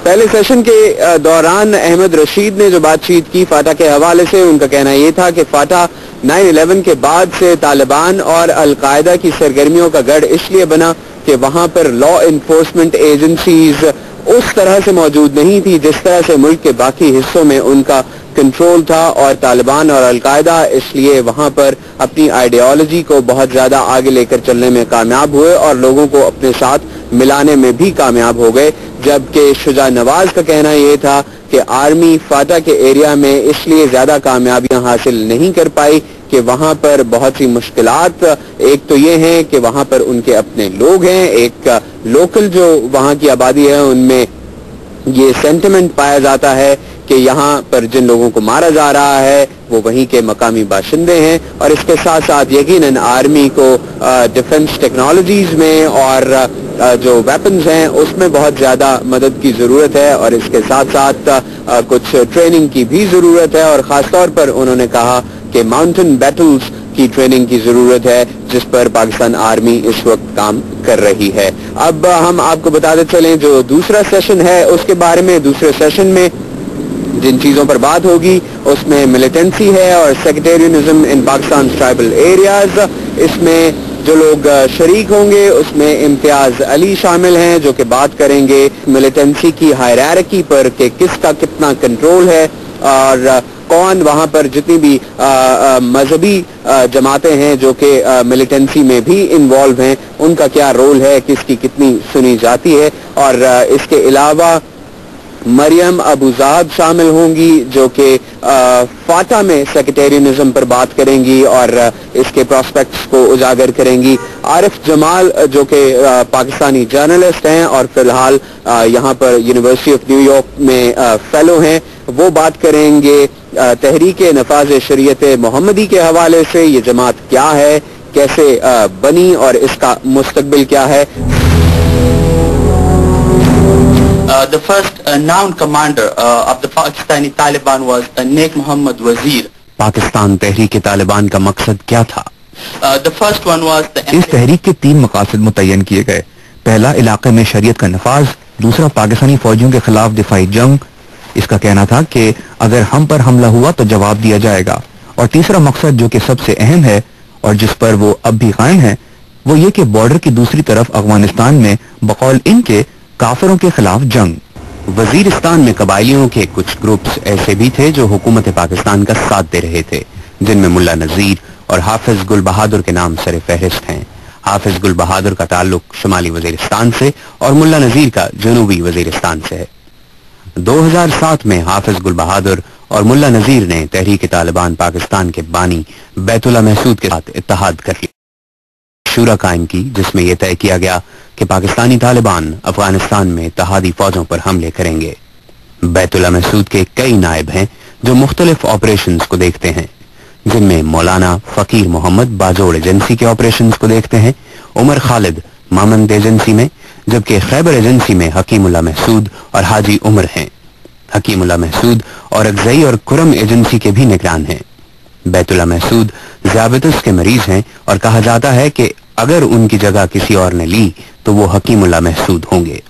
पहले सेशन के दौरान अहमद रशीद ने जो बातचीत की फाटा के हवाले से, उनका कहना यह था कि फाटा 9/11 के बाद से तालिबान और अलकायदा की सरगर्मियों का गढ़ इसलिए बना कि वहां पर लॉ इन्फोर्समेंट एजेंसीज उस तरह से मौजूद नहीं थी जिस तरह से मुल्क के बाकी हिस्सों में उनका कंट्रोल था, और तालिबान और अलकायदा इसलिए वहां पर अपनी आइडियोलॉजी को बहुत ज्यादा आगे लेकर चलने में कामयाब हुए और लोगों को अपने साथ मिलाने में भी कामयाब हो गए। जबकि शुजा नवाज का कहना यह था कि आर्मी फाटा के एरिया में इसलिए ज्यादा कामयाबियां हासिल नहीं कर पाई कि वहां पर बहुत सी मुश्किलात, एक तो ये हैं कि वहां पर उनके अपने लोग हैं, एक लोकल जो वहां की आबादी है उनमें ये सेंटिमेंट पाया जाता है कि यहाँ पर जिन लोगों को मारा जा रहा है वो वहीं के मकामी बाशिंदे हैं, और इसके साथ साथ यकीनन आर्मी को डिफेंस टेक्नोलॉजीज में और जो वेपन्स हैं उसमें बहुत ज्यादा मदद की जरूरत है, और इसके साथ साथ कुछ ट्रेनिंग की भी जरूरत है, और खासतौर पर उन्होंने कहा कि माउंटेन बैटल्स की ट्रेनिंग की जरूरत है जिस पर पाकिस्तान आर्मी इस वक्त काम कर रही है। अब हम आपको बताते चलें जो दूसरा सेशन है उसके बारे में। दूसरे सेशन में जिन चीजों पर बात होगी उसमें मिलिटेंसी है और सेक्टेरियनिज्म इन पाकिस्तान ट्राइबल एरियाज। इसमें जो लोग शरीक होंगे उसमें इम्तियाज अली शामिल हैं जो कि बात करेंगे मिलिटेंसी की हायरार्की पर कि किसका कितना कंट्रोल है और कौन वहां पर जितनी भी मजहबी जमातें हैं जो कि मिलिटेंसी में भी इन्वॉल्व हैं उनका क्या रोल है, किसकी कितनी सुनी जाती है। और इसके अलावा मरियम अबूजाद शामिल होंगी जो कि फाटा में सेक्रेटेरियनिज्म पर बात करेंगी और इसके प्रोस्पेक्ट्स को उजागर करेंगी। आरिफ जमाल जो कि पाकिस्तानी जर्नलिस्ट हैं और फिलहाल यहाँ पर यूनिवर्सिटी ऑफ न्यूयॉर्क में फेलो हैं, वो बात करेंगे तहरीक नफाज शरीयत मोहम्मदी के हवाले से। ये जमात क्या है, कैसे बनी और इसका मुस्तकबिल क्या है। The first known commander of the Pakistani Taliban was Naik Muhammad Wazir. Pakistan Tehreek Taliban का मकसद क्या था? The first one was इस तहरीक के 3 मकासद मुतय्यन किए गए। पहला, इलाके में शरीयत का नफाज। दूसरा, पाकिस्तानी फौजियों के खिलाफ दिफाई जंग। इसका कहना था कि अगर हम पर हमला हुआ तो जवाब दिया जाएगा। और तीसरा मकसद जो कि सबसे अहम है और जिस पर वो अब भी कायम है वो ये कि बॉर्डर की दूसरी तरफ अफगानिस्तान में बकौल इनके काफिरों के खिलाफ जंग। वजीरिस्तान में कबायलियों के कुछ ग्रुप्स ऐसे भी थे जो हुकूमत पाकिस्तान का साथ दे रहे थे, जिनमें मुल्ला नजीर और हाफिज गुल बहादुर के नाम सर फहरिस्त हैं। हाफिज गुल बहादुर का ताल्लुक शुमाली वजीरिस्तान से और मुल्ला नजीर का जनूबी वजीरिस्तान से है। 2007 में हाफिज गुल बहादुर और मुल्ला नजीर ने तहरीक तालिबान पाकिस्तान के बानी बैतुल्ला महसूद के साथ इत्तेहाद कर लिया, शूरा कायम की, जिसमें यह तय किया गया कि पाकिस्तानी तालिबान अफगानिस्तान में इत्तेहादी फौजों पर हमले करेंगे। बैतुल्ला महसूद के कई नायब हैं जो मुख्तलिफ ऑपरेशंस को देखते हैं, जिनमें मौलाना फकीर मोहम्मद बाजोड़ एजेंसी के ऑपरेशंस को देखते हैं, उमर खालिद मामंद एजेंसी में, जबकि खैबर एजेंसी में हकीमुल्ला महसूद और हाजी उमर हैं। हकीमुल्ला महसूद और अगजई और कुरम एजेंसी के भी निगरान हैं। बैतुल्ला महसूद ज़ियाबतस के मरीज हैं और कहा जाता है कि अगर उनकी जगह किसी और ने ली तो वो हकीमुल्ला महसूद होंगे।